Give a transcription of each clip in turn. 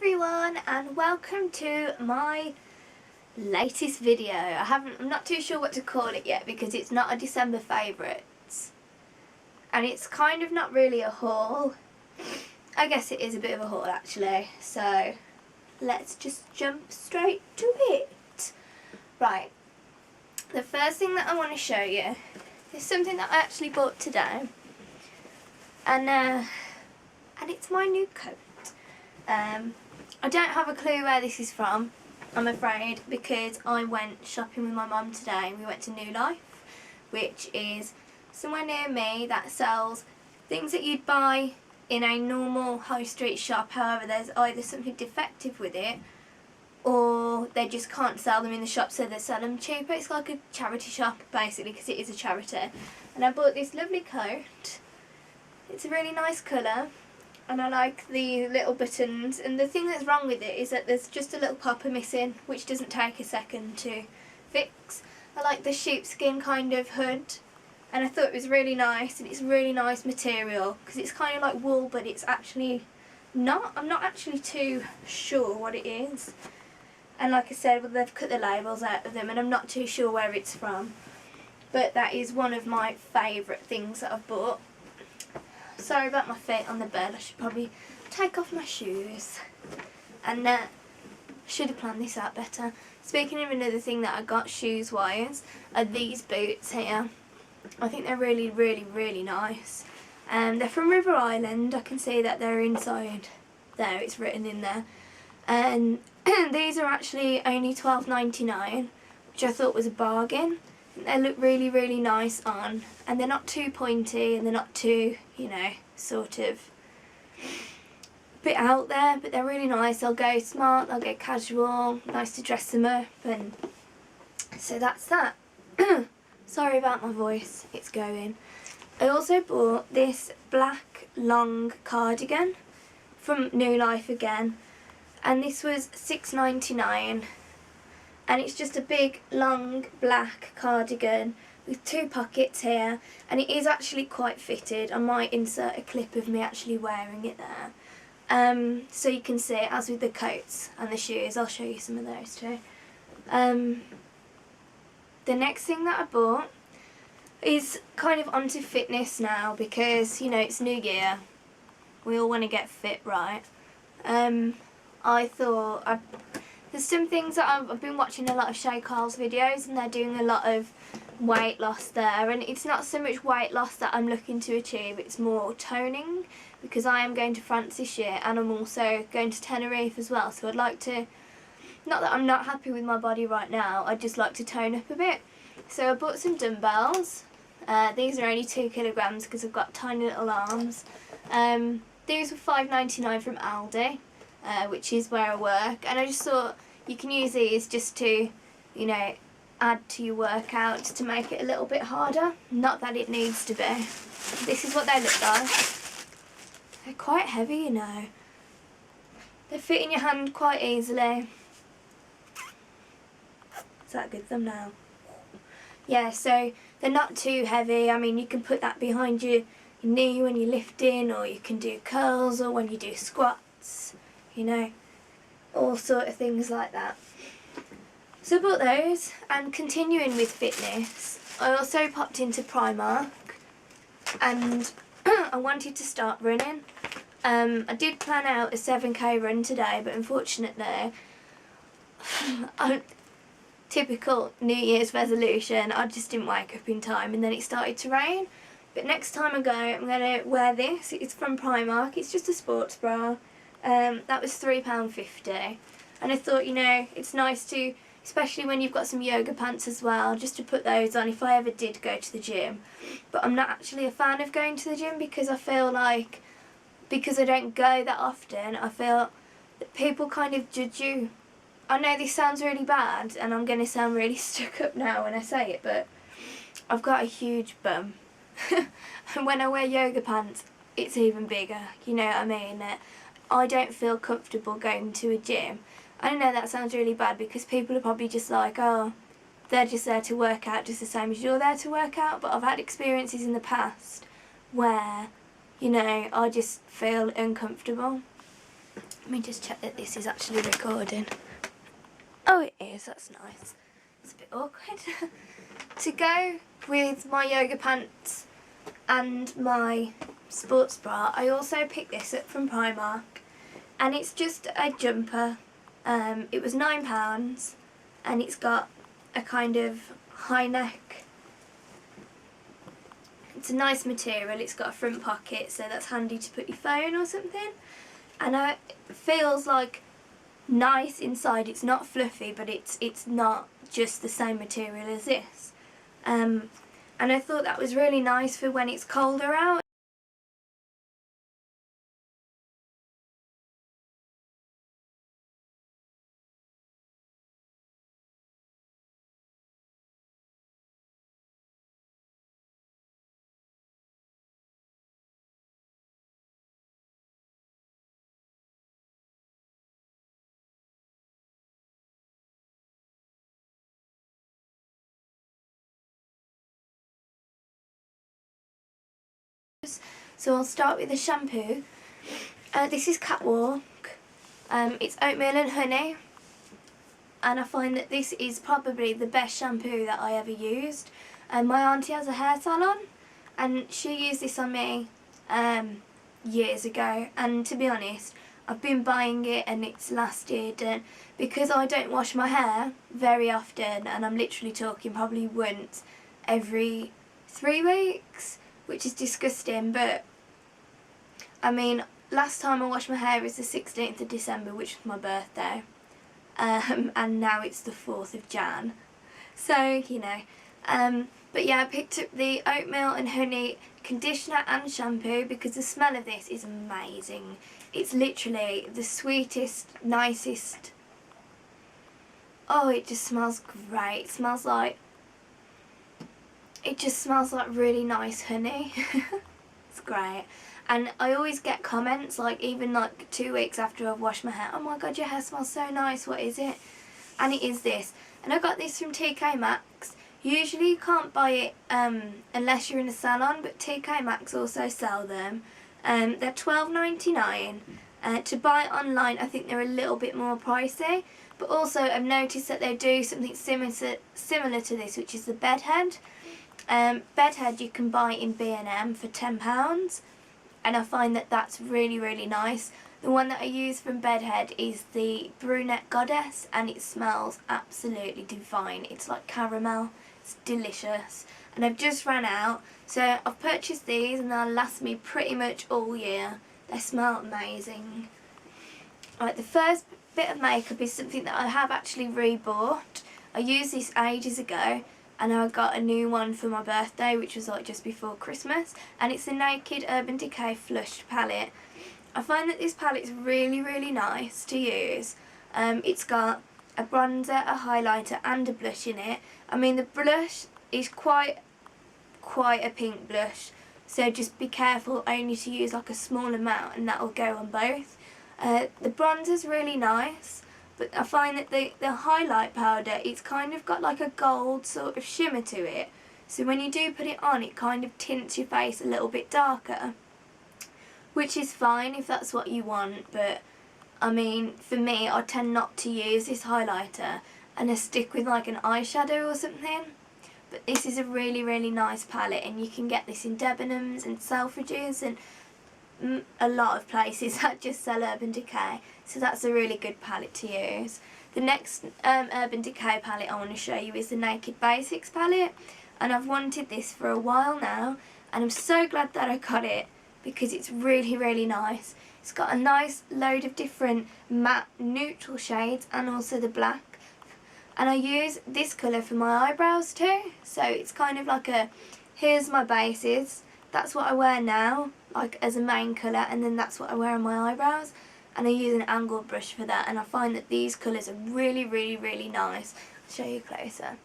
everyone, and welcome to my latest video. I'm not too sure what to call it yet because it's not a December favourites, and it's kind of not really a haul. I guess it is a bit of a haul actually, so let's just jump straight to it. Right, the first thing that I want to show you is something that I actually bought today, and it's my new coat. I don't have a clue where this is from, I'm afraid, because I went shopping with my mum today and we went to New Life, which is somewhere near me that sells things that you'd buy in a normal high street shop. However, there's either something defective with it or they just can't sell them in the shop, so they sell them cheaper. It's like a charity shop basically, because it is a charity. And I bought this lovely coat. It's a really nice colour. And I like the little buttons, and the thing that's wrong with it is that there's just a little popper missing, which doesn't take a second to fix. I like the sheepskin kind of hood, and I thought it was really nice, and it's really nice material because it's kind of like wool, but it's actually not. I'm not actually too sure what it is, and like I said, well, they've cut the labels out of them and I'm not too sure where it's from, but that is one of my favourite things that I've bought. Sorry about my feet on the bed, I should probably take off my shoes, and should have planned this out better. Speaking of another thing that I got shoes wise are these boots here. I think they're really, really, really nice. They're from River Island. I can see that they're inside there, it's written in there, and these are actually only $12.99, which I thought was a bargain. They look really, really nice on, and they're not too pointy and they're not too, you know, sort of a bit out there, but they're really nice. They'll go smart, they'll go casual, nice to dress them up, and so that's that. Sorry about my voice, it's going. I also bought this black long cardigan from New Life again, and this was $6.99. And it's just a big long black cardigan with two pockets here, and it is actually quite fitted. I might insert a clip of me actually wearing it there, so you can see it, as with the coats and the shoes. I'll show you some of those too. The next thing that I bought is kind of onto fitness now, because you know it's New Year, we all want to get fit, right? I thought there's some things that I've been watching a lot of Shay Carl's videos, and they're doing a lot of weight loss there, and it's not so much weight loss that I'm looking to achieve, it's more toning, because I am going to France this year and I'm also going to Tenerife as well, so I'd like to, not that I'm not happy with my body right now, I'd just like to tone up a bit. So I bought some dumbbells. These are only 2 kilograms because I've got tiny little arms. These were $5.99 from Aldi, which is where I work, and I just thought you can use these just to, you know, add to your workout to make it a little bit harder. Not that it needs to be. This is what they look like. They're quite heavy, you know. They fit in your hand quite easily. Is that a good thumbnail? Yeah, so they're not too heavy. I mean, you can put that behind your knee when you're lifting, or you can do curls, or when you do squats, you know, all sort of things like that. So I bought those, and continuing with fitness, I also popped into Primark, and I wanted to start running. I did plan out a 7k run today, but unfortunately, typical New Year's resolution, I just didn't wake up in time, and then it started to rain. But next time I go, I'm going to wear this. It's from Primark, it's just a sports bra. That was £3.50, and I thought, you know, it's nice to, especially when you've got some yoga pants as well, just to put those on if I ever did go to the gym. But I'm not actually a fan of going to the gym, because I feel like, because I don't go that often, I feel that people kind of judge you. I know this sounds really bad, and I'm going to sound really stuck up now when I say it, but I've got a huge bum. And when I wear yoga pants, it's even bigger, you know what I mean? I don't feel comfortable going to a gym. I know that sounds really bad, because people are probably just like, oh, they're just there to work out just the same as you're there to work out, but I've had experiences in the past where, you know, I just feel uncomfortable. Let me just check that this is actually recording. Oh, it is. That's nice. It's a bit awkward. To go with my yoga pants and my sports bra, I also picked this up from Primark, and it's just a jumper. It was £9, and it's got a kind of high neck. It's a nice material. It's got a front pocket, so that's handy to put your phone or something. And it feels like nice inside. It's not fluffy, but it's not just the same material as this. And I thought that was really nice for when it's colder out. So I'll start with the shampoo. This is Catwalk. It's oatmeal and honey, and I find that this is probably the best shampoo that I ever used. My auntie has a hair salon, and she used this on me years ago, and to be honest, I've been buying it and it's lasted, and because I don't wash my hair very often, and I'm literally talking probably once every 3 weeks, which is disgusting, but I mean, last time I washed my hair was the 16th of December, which was my birthday, and now it's the 4th of Jan, so you know. But yeah, I picked up the oatmeal and honey conditioner and shampoo because the smell of this is amazing. It's literally the sweetest, nicest. Oh, it just smells great. It just smells like really nice honey. It's great. And I always get comments, like even like 2 weeks after I've washed my hair, oh my god, your hair smells so nice, what is it? And it is this. And I got this from TK Maxx. Usually you can't buy it unless you're in a salon, but TK Maxx also sell them. They're $12.99. To buy online, I think they're a little bit more pricey. But also I've noticed that they do something similar to this, which is the bedhead. Bedhead you can buy in B&M for £10. And I find that that's really, really nice. The one that I use from Bedhead is the Brunette Goddess, and it smells absolutely divine. It's like caramel. It's delicious. And I've just ran out, so I've purchased these and they'll last me pretty much all year. They smell amazing. Right, the first bit of makeup is something that I have actually rebought. I used this ages ago, and I got a new one for my birthday, which was like just before Christmas, and it's the Naked Urban Decay Flushed palette. I find that this palette's really, really nice to use. It's got a bronzer, a highlighter and a blush in it. I mean, the blush is quite a pink blush, so just be careful only to use like a small amount and that will go on both. The bronzer's really nice. But I find that the highlight powder, it's kind of got like a gold sort of shimmer to it. So when you do put it on, it kind of tints your face a little bit darker. Which is fine if that's what you want, but I mean, for me, I tend not to use this highlighter and I stick with like an eyeshadow or something. But this is a really, really nice palette, and you can get this in Debenhams and Selfridges and a lot of places that just sell Urban Decay, so that's a really good palette to use. The next Urban Decay palette I want to show you is the Naked Basics palette, and I've wanted this for a while now, and I'm so glad that I got it because it's really, really nice. It's got a nice load of different matte neutral shades and also the black, and I use this colour for my eyebrows too, so it's kind of like a, here's my bases, that's what I wear now, like as a main colour, and then that's what I wear on my eyebrows, and I use an angled brush for that, and I find that these colours are really, really, really nice. I'll show you closer.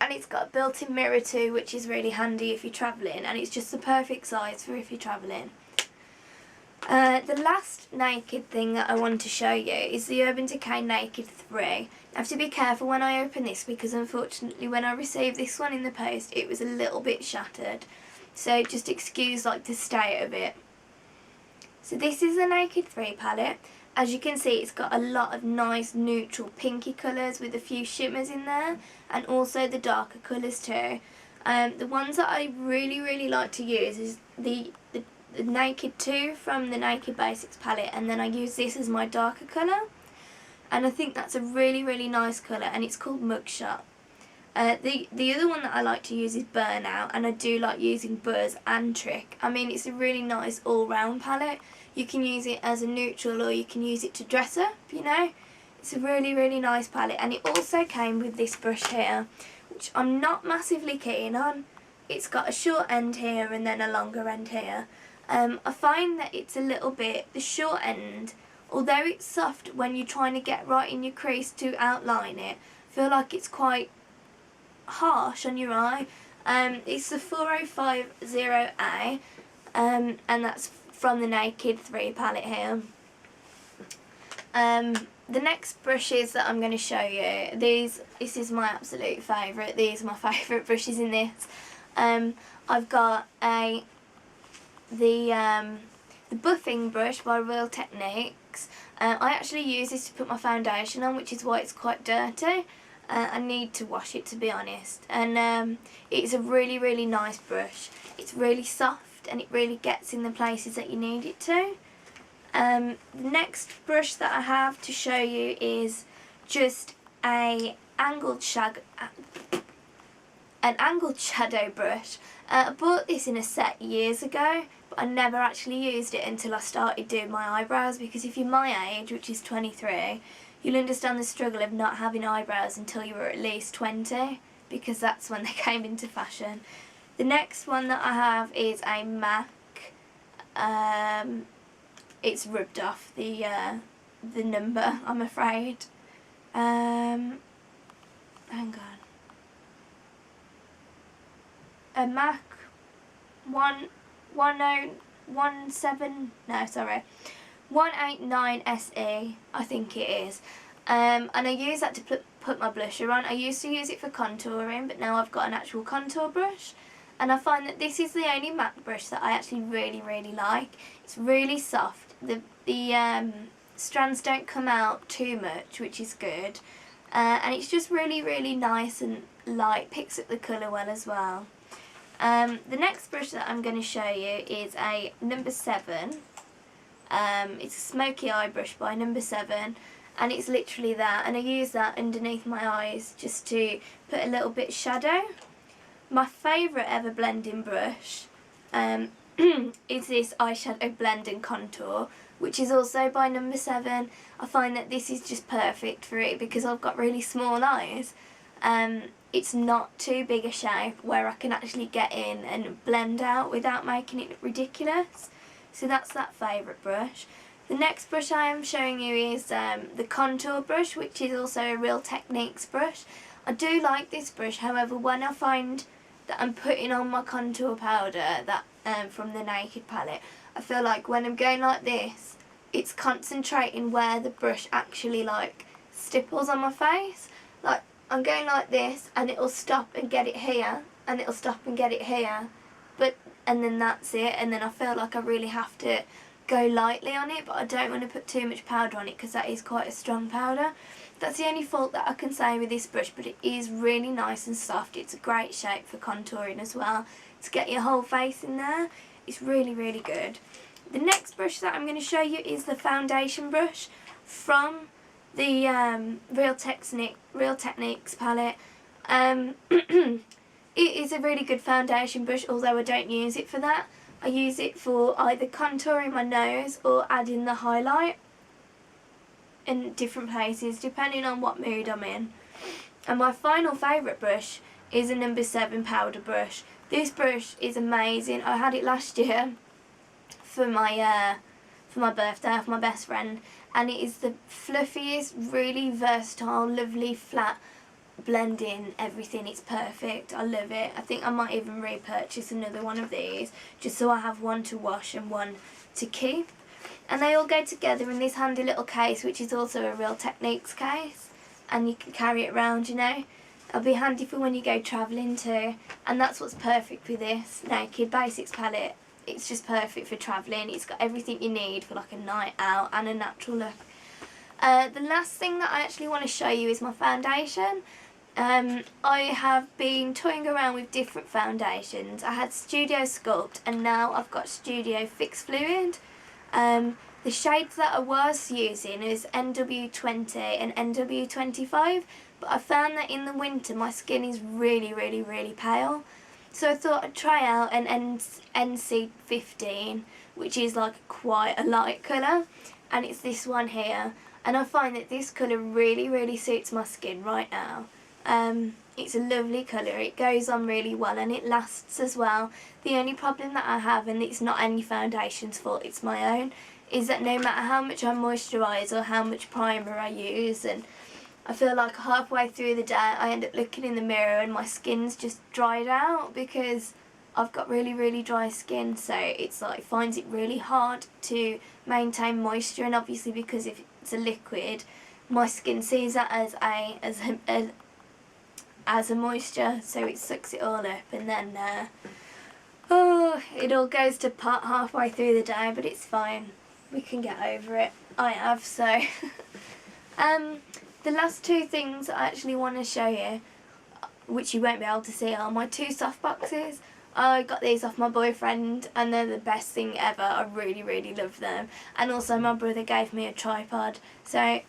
And it's got a built-in mirror too, which is really handy if you're travelling, and it's just the perfect size for if you're travelling. The last naked thing that I want to show you is the Urban Decay Naked 3. I have to be careful when I open this because unfortunately when I received this one in the post it was a little bit shattered. So just excuse like the state of it. So this is the Naked 3 palette. As you can see, it's got a lot of nice neutral pinky colours with a few shimmers in there, and also the darker colours too. The ones that I really like to use is the Naked 2 from the Naked Basics palette, and then I use this as my darker colour. And I think that's a really nice colour, and it's called Mugshot. The other one that I like to use is Burnout, and I do like using Buzz and Trick. I mean, it's a really nice all-round palette. You can use it as a neutral, or you can use it to dress up, you know. It's a really nice palette, and it also came with this brush here, which I'm not massively keen on. It's got a short end here and then a longer end here. I find that it's a little bit, the short end, although it's soft when you're trying to get right in your crease to outline it, I feel like it's quite harsh on your eye. It's the 4050A, and that's from the Naked 3 palette here. The next brushes that I'm going to show you, this is my absolute favourite. These are my favourite brushes in this. I've got the buffing brush by Real Techniques. I actually use this to put my foundation on, which is why it's quite dirty. I need to wash it, to be honest. And it's a really nice brush. It's really soft and it really gets in the places that you need it to. The next brush that I have to show you is just an angled shadow brush. I bought this in a set years ago, but I never actually used it until I started doing my eyebrows, because if you're my age, which is 23, you'll understand the struggle of not having eyebrows until you were at least 20, because that's when they came into fashion. The next one that I have is a MAC. It's rubbed off the number, I'm afraid. Hang on. A MAC 189 SE, I think it is. And I use that to put my blusher on. I used to use it for contouring, but now I've got an actual contour brush. And I find that this is the only MAC brush that I actually really like. It's really soft. The strands don't come out too much, which is good. And it's just really nice and light. Picks up the colour well as well. The next brush that I'm going to show you is a number 7. It's a smoky eye brush by number 7, and it's literally that, and I use that underneath my eyes just to put a little bit of shadow. My favourite ever blending brush is this eyeshadow blend and contour, which is also by number 7. I find that this is just perfect for it because I've got really small eyes. It's not too big a shape where I can actually get in and blend out without making it ridiculous. So that's that favourite brush. The next brush I am showing you is the contour brush, which is also a Real Techniques brush. I do like this brush, however, when I find that I'm putting on my contour powder that from the Naked palette, I feel like when I'm going like this, it's concentrating where the brush actually like stipples on my face. Like I'm going like this and it'll stop and get it here, and it'll stop and get it here, and then that's it, and then I feel like I really have to go lightly on it, but I don't want to put too much powder on it because that is quite a strong powder. That's the only fault that I can say with this brush, but it is really nice and soft. It's a great shape for contouring as well, to get your whole face in there. It's really good. The next brush that I'm going to show you is the foundation brush from the Real Techniques palette. It is a really good foundation brush, although I don't use it for that. I use it for either contouring my nose or adding the highlight in different places, depending on what mood I'm in. And my final favourite brush is a number 7 powder brush. This brush is amazing. I had it last year for my birthday for my best friend, and it is the fluffiest, really versatile, lovely, flat, blending everything. It's perfect. I love it. I think I might even repurchase another one of these just so I have one to wash and one to keep. And they all go together in this handy little case, which is also a Real Techniques case, and you can carry it around, you know. It'll be handy for when you go travelling too, and that's what's perfect with this Naked Basics palette. it's just perfect for travelling. It's got everything you need for like a night out and a natural look. The last thing that I actually want to show you is my foundation. I have been toying around with different foundations. I had Studio Sculpt and now I've got Studio Fix Fluid. The shades that I was using is NW20 and NW25, but I found that in the winter my skin is really pale. So I thought I'd try out an NC15, which is like quite a light colour, and it's this one here. And I find that this colour really suits my skin right now. It's a lovely colour, it goes on really well and it lasts as well. The only problem that I have, and it's not any foundation's fault, it's my own, is that no matter how much I moisturise or how much primer I use, and I feel like halfway through the day I end up looking in the mirror and my skin's just dried out because I've got really dry skin, so it's like finds it really hard to maintain moisture, and obviously because if it's a liquid, my skin sees that as a moisture, so it sucks it all up, and then it all goes to pot halfway through the day, but it's fine. We can get over it. I have, so. The last two things I actually want to show you, which you won't be able to see, are my two soft boxes. I got these off my boyfriend and they're the best thing ever. I really love them. And also my brother gave me a tripod. So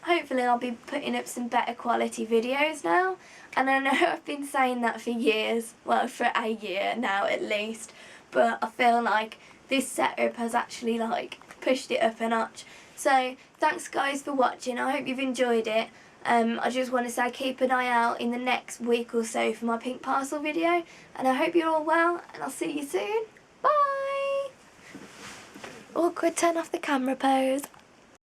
hopefully I'll be putting up some better quality videos now. And I know I've been saying that for years. Well, for a year now at least. But I feel like this setup has actually like pushed it up a notch. So thanks guys for watching. I hope you've enjoyed it. I just want to say keep an eye out in the next week or so for my pink parcel video, and I hope you're all well, and I'll see you soon. Bye! Awkward turn off the camera pose.